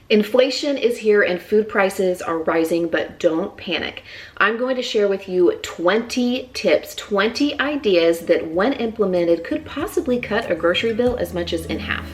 Inflation is here and food prices are rising, but don't panic. I'm going to share with you 20 tips, 20 ideas that when implemented could possibly cut a grocery bill as much as in half.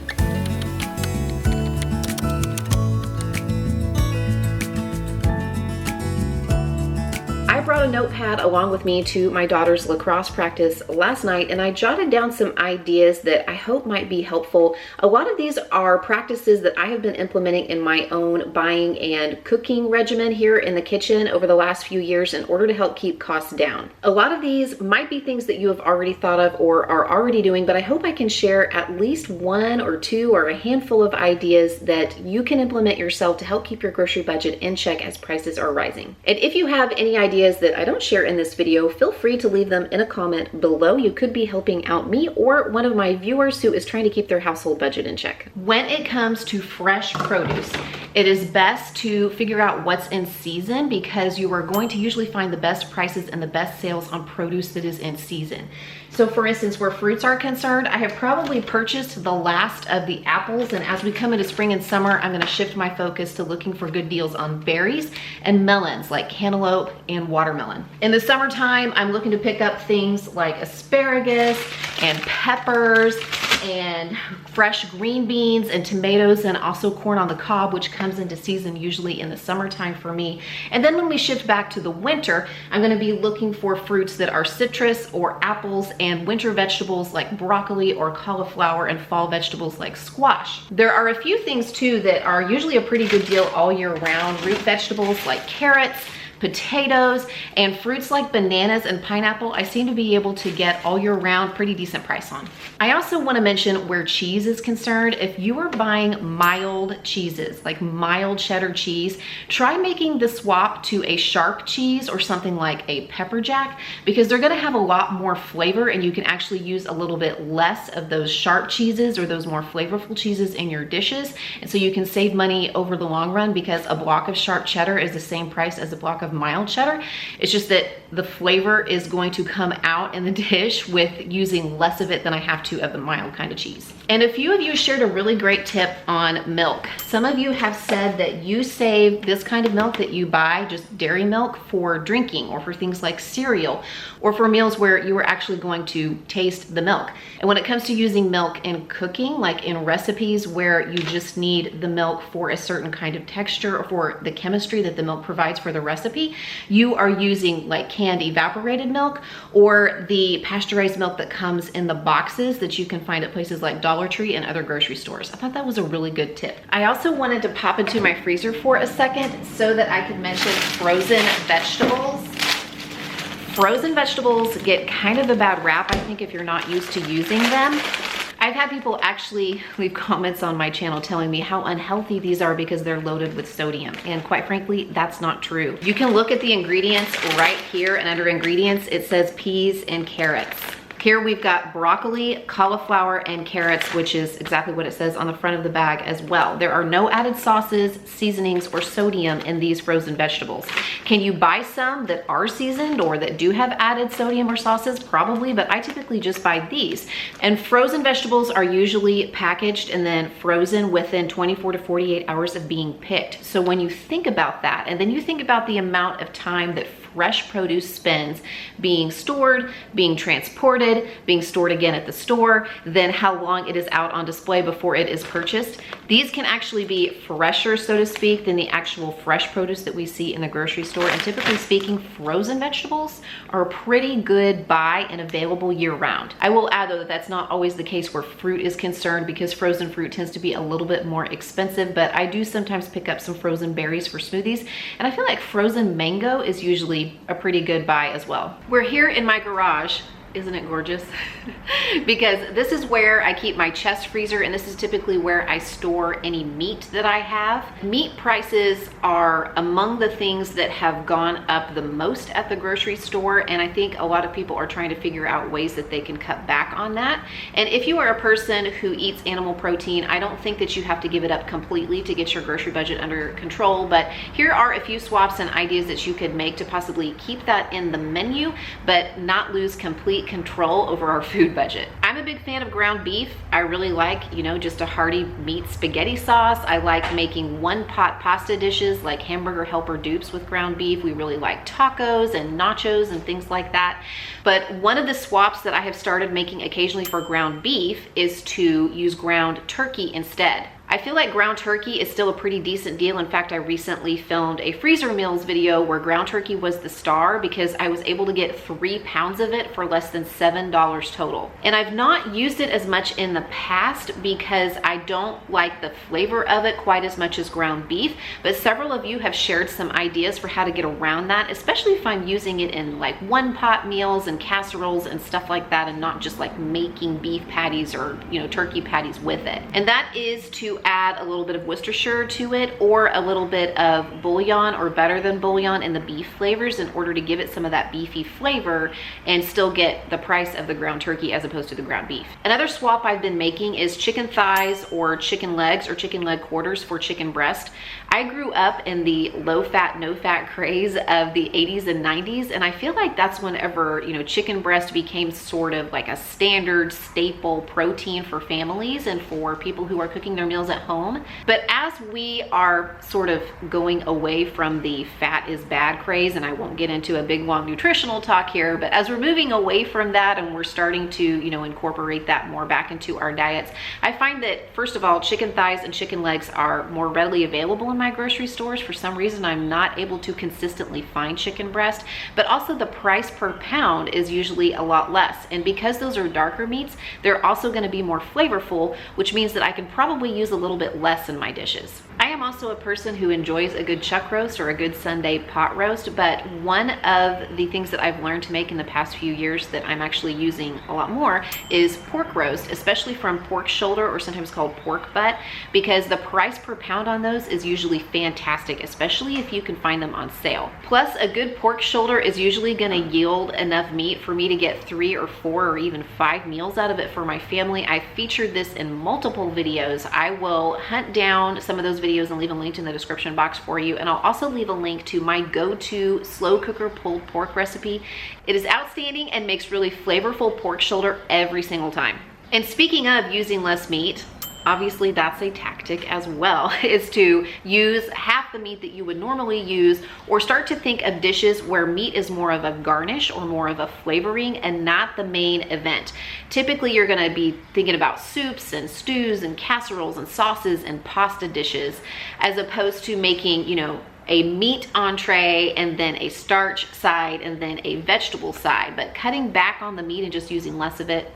I brought a notepad along with me to my daughter's lacrosse practice last night, and I jotted down some ideas that I hope might be helpful. A lot of these are practices that I have been implementing in my own buying and cooking regimen here in the kitchen over the last few years in order to help keep costs down. A lot of these might be things that you have already thought of or are already doing, but I hope I can share at least one or two or a handful of ideas that you can implement yourself to help keep your grocery budget in check as prices are rising. And if you have any ideas that I don't share in this video, feel free to leave them in a comment below. You could be helping out me or one of my viewers who is trying to keep their household budget in check. When it comes to fresh produce, it is best to figure out what's in season because you are going to usually find the best prices and the best sales on produce that is in season. So for instance, where fruits are concerned, I have probably purchased the last of the apples, and as we come into spring and summer, I'm gonna shift my focus to looking for good deals on berries and melons like cantaloupe and watermelon. In the summertime, I'm looking to pick up things like asparagus and peppers and fresh green beans and tomatoes, and also corn on the cob, which comes into season usually in the summertime for me. And then when we shift back to the winter, I'm gonna be looking for fruits that are citrus or apples, and winter vegetables like broccoli or cauliflower, and fall vegetables like squash. There are a few things too that are usually a pretty good deal all year round. Root vegetables like carrots, potatoes, and fruits like bananas and pineapple, I seem to be able to get all year round pretty decent price on. I also want to mention where cheese is concerned. If you are buying mild cheeses, like mild cheddar cheese, try making the swap to a sharp cheese or something like a pepper jack, because they're going to have a lot more flavor and you can actually use a little bit less of those sharp cheeses or those more flavorful cheeses in your dishes. And so you can save money over the long run because a block of sharp cheddar is the same price as a block of mild cheddar. It's just that the flavor is going to come out in the dish with using less of it than I have to of the mild kind of cheese. And a few of you shared a really great tip on milk. Some of you have said that you save this kind of milk that you buy, just dairy milk, for drinking or for things like cereal or for meals where you are actually going to taste the milk. And when it comes to using milk in cooking, like in recipes where you just need the milk for a certain kind of texture or for the chemistry that the milk provides for the recipe, you are using like canned evaporated milk or the pasteurized milk that comes in the boxes that you can find at places like Dollar Tree and other grocery stores. I thought that was a really good tip. I also wanted to pop into my freezer for a second so that I could mention frozen vegetables. Frozen vegetables get kind of a bad rap, I think, if you're not used to using them. I've had people actually leave comments on my channel telling me how unhealthy these are because they're loaded with sodium. And quite frankly, that's not true. You can look at the ingredients right here, and under ingredients, it says peas and carrots. Here we've got broccoli, cauliflower, and carrots, which is exactly what it says on the front of the bag as well. There are no added sauces, seasonings, or sodium in these frozen vegetables. Can you buy some that are seasoned or that do have added sodium or sauces? Probably, but I typically just buy these. And frozen vegetables are usually packaged and then frozen within 24 to 48 hours of being picked. So when you think about that, and then you think about the amount of time that fresh produce spends being stored, being transported, being stored again at the store, then how long it is out on display before it is purchased. These can actually be fresher, so to speak, than the actual fresh produce that we see in the grocery store. And typically speaking, frozen vegetables are a pretty good buy and available year round. I will add though that that's not always the case where fruit is concerned because frozen fruit tends to be a little bit more expensive, but I do sometimes pick up some frozen berries for smoothies. And I feel like frozen mango is usually a pretty good buy as well. We're here in my garage Isn't it gorgeous? Because this is where I keep my chest freezer, and this is typically where I store any meat that I have. Meat prices are among the things that have gone up the most at the grocery store, and I think a lot of people are trying to figure out ways that they can cut back on that. And if you are a person who eats animal protein, I don't think that you have to give it up completely to get your grocery budget under control, but here are a few swaps and ideas that you could make to possibly keep that in the menu, but not lose complete complete control over our food budget. I'm a big fan of ground beef. I really like, just a hearty meat spaghetti sauce. I like making one pot pasta dishes like hamburger helper dupes with ground beef. We really like tacos and nachos and things like that. But one of the swaps that I have started making occasionally for ground beef is to use ground turkey instead. I feel like ground turkey is still a pretty decent deal. In fact, I recently filmed a freezer meals video where ground turkey was the star because I was able to get 3 pounds of it for less than $7 total. And I've not used it as much in the past because I don't like the flavor of it quite as much as ground beef, but several of you have shared some ideas for how to get around that, especially if I'm using it in like one pot meals and casseroles and stuff like that, and not just like making beef patties or, turkey patties with it. And that is to add a little bit of Worcestershire to it, or a little bit of bouillon or better than bouillon in the beef flavors in order to give it some of that beefy flavor and still get the price of the ground turkey as opposed to the ground beef. Another swap I've been making is chicken thighs or chicken legs or chicken leg quarters for chicken breast. I grew up in the low fat, no fat craze of the 80s and 90s, and I feel like that's whenever, chicken breast became sort of like a standard staple protein for families and for people who are cooking their meals at home. But as we are sort of going away from the fat is bad craze, and I won't get into a big long nutritional talk here, but as we're moving away from that and we're starting to, incorporate that more back into our diets, I find that first of all, chicken thighs and chicken legs are more readily available in my grocery stores. For some reason, I'm not able to consistently find chicken breast, but also the price per pound is usually a lot less. And because those are darker meats, they're also going to be more flavorful, which means that I can probably use a little bit less in my dishes. I am also a person who enjoys a good chuck roast or a good Sunday pot roast, but one of the things that I've learned to make in the past few years that I'm actually using a lot more is pork roast, especially from pork shoulder, or sometimes called pork butt, because the price per pound on those is usually fantastic, especially if you can find them on sale. Plus, a good pork shoulder is usually going to yield enough meat for me to get 3 or 4 or even 5 meals out of it for my family. I've featured this in multiple videos. I will hunt down some of those videos and leave a link in the description box for you, and I'll also leave a link to my go-to slow cooker pulled pork recipe. It is outstanding and makes really flavorful pork shoulder every single time. And speaking of using less meat, obviously that's a tactic as well, is to use half the meat that you would normally use, or start to think of dishes where meat is more of a garnish or more of a flavoring and not the main event. Typically, you're going to be thinking about soups and stews and casseroles and sauces and pasta dishes, as opposed to making, a meat entree and then a starch side and then a vegetable side. But cutting back on the meat and just using less of it,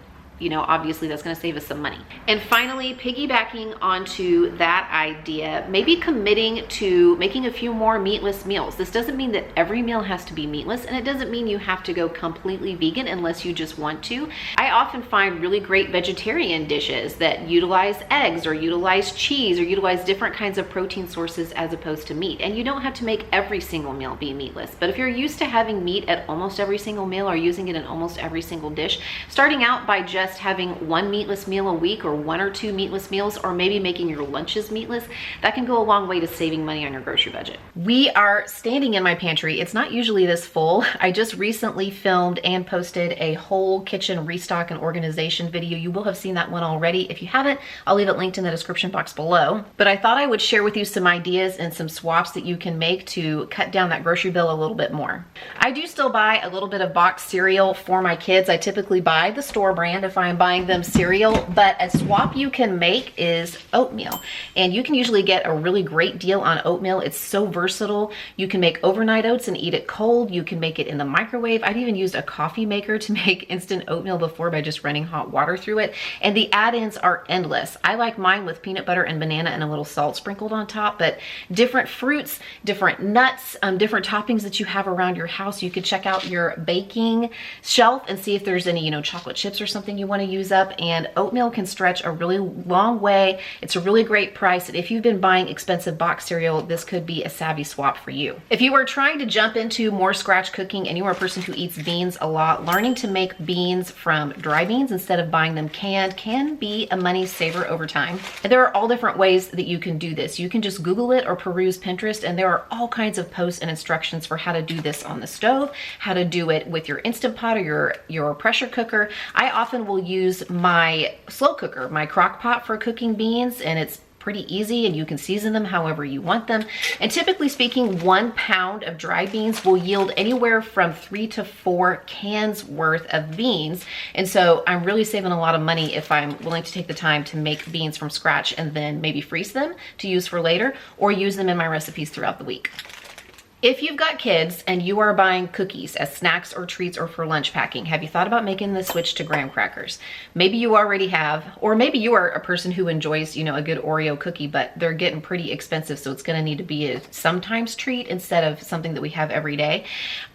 obviously that's going to save us some money. And finally, piggybacking onto that idea, maybe committing to making a few more meatless meals. This doesn't mean that every meal has to be meatless, and it doesn't mean you have to go completely vegan unless you just want to. I often find really great vegetarian dishes that utilize eggs or utilize cheese or utilize different kinds of protein sources as opposed to meat. And you don't have to make every single meal be meatless. But if you're used to having meat at almost every single meal or using it in almost every single dish, starting out by just having one meatless meal a week or 1 or 2 meatless meals, or maybe making your lunches meatless, that can go a long way to saving money on your grocery budget. We are standing in my pantry. It's not usually this full. I just recently filmed and posted a whole kitchen restock and organization video. You will have seen that one already. If you haven't, I'll leave it linked in the description box below. But I thought I would share with you some ideas and some swaps that you can make to cut down that grocery bill a little bit more. I do still buy a little bit of boxed cereal for my kids. I typically buy the store brand if I'm buying them cereal, but a swap you can make is oatmeal. And you can usually get a really great deal on oatmeal. It's so versatile. You can make overnight oats and eat it cold. You can make it in the microwave. I've even used a coffee maker to make instant oatmeal before by just running hot water through it. And the add-ins are endless. I like mine with peanut butter and banana and a little salt sprinkled on top, but different fruits, different nuts, different toppings that you have around your house. You could check out your baking shelf and see if there's any, chocolate chips or something you you want to use up, and oatmeal can stretch a really long way. It's a really great price, and if you've been buying expensive box cereal, this could be a savvy swap for you. If you are trying to jump into more scratch cooking and you are a person who eats beans a lot, learning to make beans from dry beans instead of buying them canned can be a money saver over time. And there are all different ways that you can do this. You can just Google it or peruse Pinterest, and there are all kinds of posts and instructions for how to do this on the stove, how to do it with your Instant Pot or your pressure cooker. I often will use my slow cooker, my crock pot, for cooking beans, and it's pretty easy, and you can season them however you want them. And typically speaking, 1 pound of dry beans will yield anywhere from 3 to 4 cans worth of beans. And so I'm really saving a lot of money if I'm willing to take the time to make beans from scratch and then maybe freeze them to use for later, or use them in my recipes throughout the week. If you've got kids and you are buying cookies as snacks or treats or for lunch packing, have you thought about making the switch to graham crackers? Maybe you already have, or maybe you are a person who enjoys, a good Oreo cookie, but they're getting pretty expensive, so it's gonna need to be a sometimes treat instead of something that we have every day.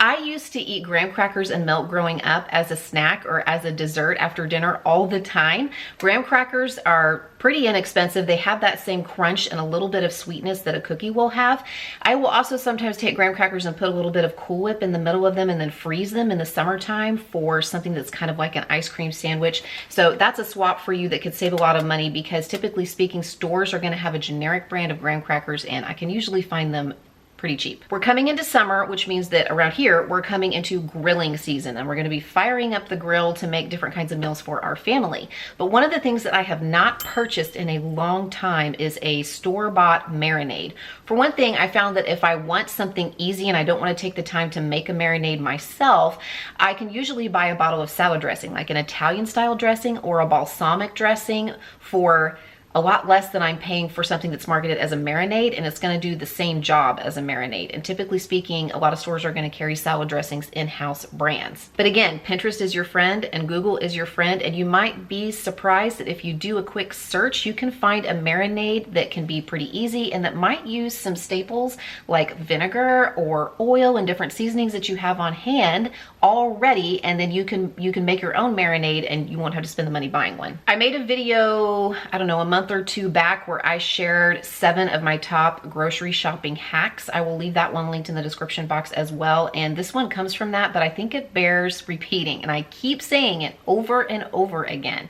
I used to eat graham crackers and milk growing up as a snack or as a dessert after dinner all the time. Graham crackers are pretty inexpensive. They have that same crunch and a little bit of sweetness that a cookie will have. I will also sometimes take graham crackers and put a little bit of Cool Whip in the middle of them and then freeze them in the summertime for something that's kind of like an ice cream sandwich. So that's a swap for you that could save a lot of money, because typically speaking, stores are going to have a generic brand of graham crackers, and I can usually find them pretty cheap. We're coming into summer, which means that around here, we're coming into grilling season, and we're gonna be firing up the grill to make different kinds of meals for our family. But one of the things that I have not purchased in a long time is a store-bought marinade. For one thing, I found that if I want something easy and I don't wanna take the time to make a marinade myself, I can usually buy a bottle of salad dressing, like an Italian style dressing or a balsamic dressing, for a lot less than I'm paying for something that's marketed as a marinade, and it's gonna do the same job as a marinade. And typically speaking, a lot of stores are gonna carry salad dressings in-house brands. But again, Pinterest is your friend and Google is your friend, and you might be surprised that if you do a quick search, you can find a marinade that can be pretty easy and that might use some staples like vinegar or oil and different seasonings that you have on hand already, and then you can make your own marinade and you won't have to spend the money buying one. I made a video, I don't know, a month or two back, where I shared 7 of my top grocery shopping hacks. I will leave that one linked in the description box as well. And this one comes from that, but I think it bears repeating, and I keep saying it over and over again.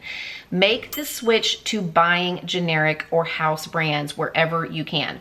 Make the switch to buying generic or house brands wherever you can.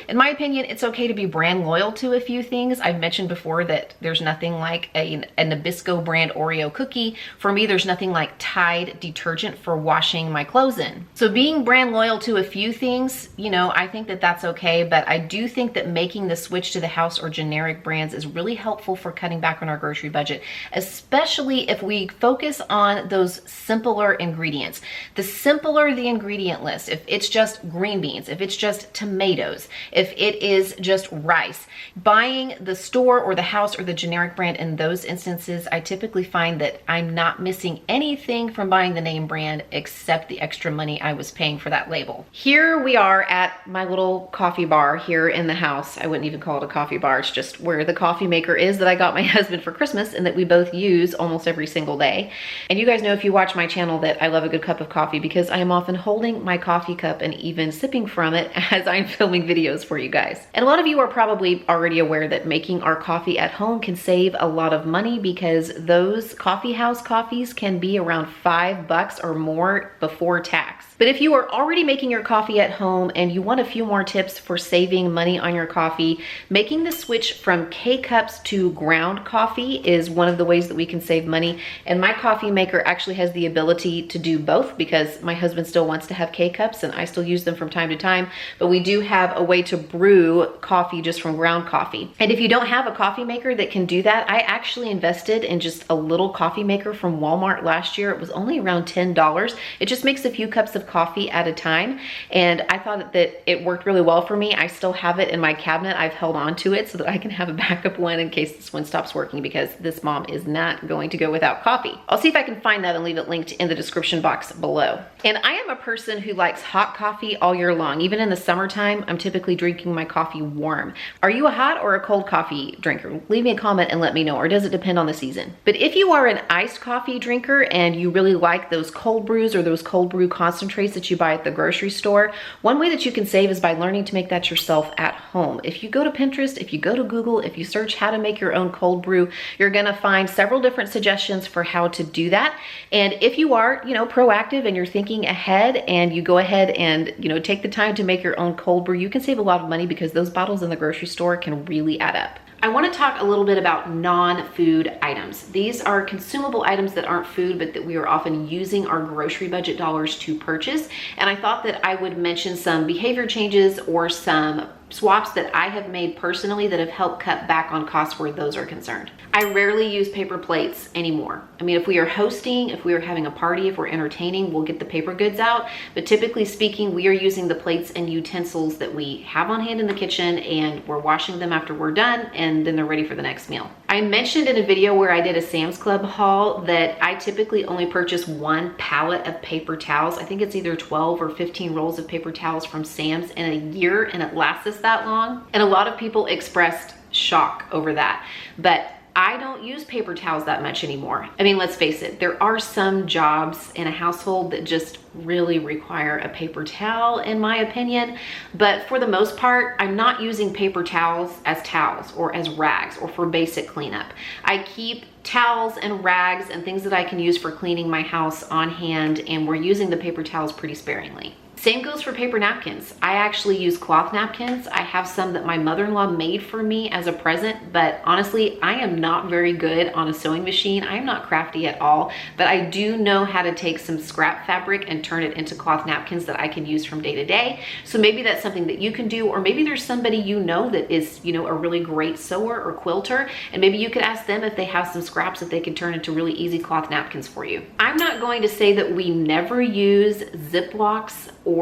In my opinion, it's okay to be brand loyal to a few things. I've mentioned before that there's nothing like a Nabisco brand Oreo cookie. For me, there's nothing like Tide detergent for washing my clothes in. So being brand loyal to a few things, I think that that's okay, but I do think that making the switch to the house or generic brands is really helpful for cutting back on our grocery budget, especially if we focus on those simpler ingredients. The simpler the ingredient list, if it's just green beans, if it's just tomatoes, if it is just rice, buying the store or the house or the generic brand in those instances, I typically find that I'm not missing anything from buying the name brand except the extra money I was paying for that label. Here we are at my little coffee bar here in the house. I wouldn't even call it a coffee bar. It's just where the coffee maker is that I got my husband for Christmas and that we both use almost every single day. And you guys know, if you watch my channel, that I love a good cup of coffee, because I am often holding my coffee cup and even sipping from it as I'm filming videos for you guys. And a lot of you are probably already aware that making our coffee at home can save a lot of money, because those coffee house coffees can be around $5 or more before tax. But if you are already making your coffee at home and you want a few more tips for saving money on your coffee, making the switch from K-cups to ground coffee is one of the ways that we can save money. And my coffee maker actually has the ability to do both, because my husband still wants to have K-cups and I still use them from time to time, but we do have a way to brew coffee just from ground coffee. And if you don't have a coffee maker that can do that, I actually invested in just a little coffee maker from Walmart last year. It was only around $10. It just makes a few cups of coffee at a time, and I thought that it worked really well for me. I still have it in my cabinet. I've held on to it so that I can have a backup one in case this one stops working, because this mom is not going to go without coffee. I'll see if I can find that and leave it linked in the description box below. And I am a person who likes hot coffee all year long. Even in the summertime, I'm typically drinking my coffee warm. Are you a hot or a cold coffee drinker? Leave me a comment and let me know, or does it depend on the season? But if you are an iced coffee drinker and you really like those cold brews or those cold brew concentrates that you buy at the grocery store, one way that you can save is by learning to make that yourself at home. If you go to Pinterest, if you go to Google, if you search how to make your own cold brew, you're gonna find several different suggestions for how to do that. And if you are, proactive and you're thinking ahead and you go ahead and take the time to make your own cold brew, you can save a lot of money because those bottles in the grocery store can really add up. I want to talk a little bit about non-food items. These are consumable items that aren't food, but that we are often using our grocery budget dollars to purchase. And I thought that I would mention some behavior changes or some swaps that I have made personally that have helped cut back on costs where those are concerned. I rarely use paper plates anymore. I mean, if we are hosting, if we are having a party, if we're entertaining, we'll get the paper goods out. But typically speaking, we are using the plates and utensils that we have on hand in the kitchen, and we're washing them after we're done, and then they're ready for the next meal. I mentioned in a video where I did a Sam's Club haul that I typically only purchase one pallet of paper towels. I think it's either 12 or 15 rolls of paper towels from Sam's in a year, and it lasts us that long. And a lot of people expressed shock over that. But I don't use paper towels that much anymore. I mean, let's face it, there are some jobs in a household that just really require a paper towel, in my opinion. But for the most part, I'm not using paper towels or as rags or for basic cleanup. I keep towels and rags and things that I can use for cleaning my house on hand, and we're using the paper towels pretty sparingly. Same goes for paper napkins. I actually use cloth napkins. I have some that my mother-in-law made for me as a present, but honestly, I am not very good on a sewing machine. I am not crafty at all, but I do know how to take some scrap fabric and turn it into cloth napkins that I can use from day to day. So maybe that's something that you can do, or maybe there's somebody that is, a really great sewer or quilter, and maybe you could ask them if they have some scraps that they could turn into really easy cloth napkins for you. I'm not going to say that we never use Ziplocs or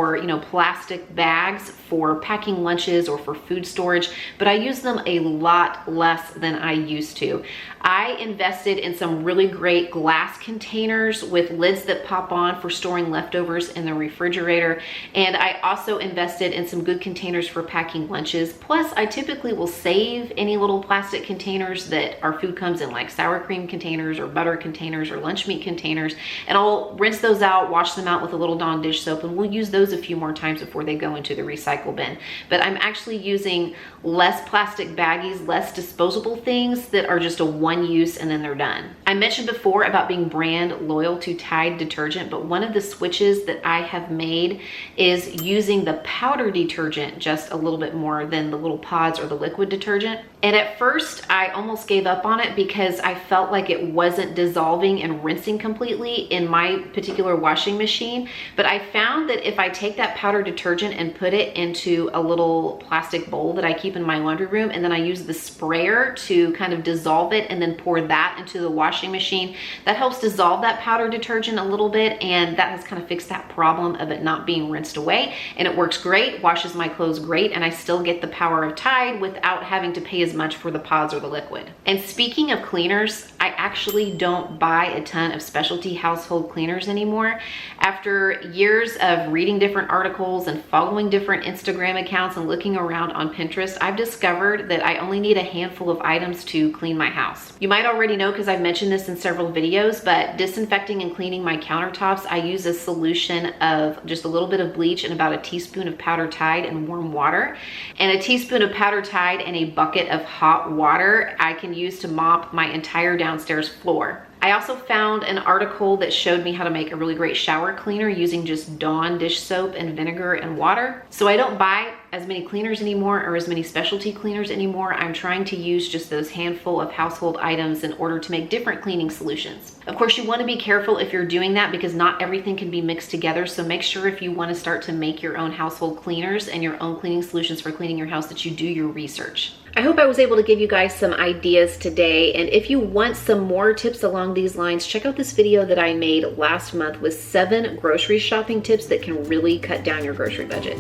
plastic bags for packing lunches or for food storage, but I use them a lot less than I used to. I invested in some really great glass containers with lids that pop on for storing leftovers in the refrigerator, and I also invested in some good containers for packing lunches. Plus, I typically will save any little plastic containers that our food comes in, like sour cream containers or butter containers or lunch meat containers, and I'll rinse those out, wash them out with a little Dawn dish soap, and we'll use those a few more times before they go into the recycle bin. But I'm actually using less plastic baggies, less disposable things that are just a one use and then they're done. I mentioned before about being brand loyal to Tide detergent, but one of the switches that I have made is using the powder detergent just a little bit more than the little pods or the liquid detergent. And at first I almost gave up on it because I felt like it wasn't dissolving and rinsing completely in my particular washing machine. But I found that if I take that powder detergent and put it into a little plastic bowl that I keep in my laundry room, and then I use the sprayer to kind of dissolve it and then pour that into the washing machine, that helps dissolve that powder detergent a little bit, and that has kind of fixed that problem of it not being rinsed away. And it works great, washes my clothes great, and I still get the power of Tide without having to pay as much for the pods or the liquid. And speaking of cleaners, I actually don't buy a ton of specialty household cleaners anymore. After years of reading different articles and following different Instagram accounts and looking around on Pinterest, I've discovered that I only need a handful of items to clean my house. You might already know because I've mentioned this in several videos, but disinfecting and cleaning my countertops, I use a solution of just a little bit of bleach and about a teaspoon of powder Tide and warm water. And a teaspoon of powder Tide and a bucket of hot water I can use to mop my entire downstairs floor. I also found an article that showed me how to make a really great shower cleaner using just Dawn dish soap and vinegar and water. So I don't buy as many cleaners anymore or as many specialty cleaners anymore. I'm trying to use just those handful of household items in order to make different cleaning solutions. Of course, you want to be careful if you're doing that because not everything can be mixed together. So make sure if you want to start to make your own household cleaners and your own cleaning solutions for cleaning your house that you do your research. I hope I was able to give you guys some ideas today. And if you want some more tips along these lines, check out this video that I made last month with 7 grocery shopping tips that can really cut down your grocery budget.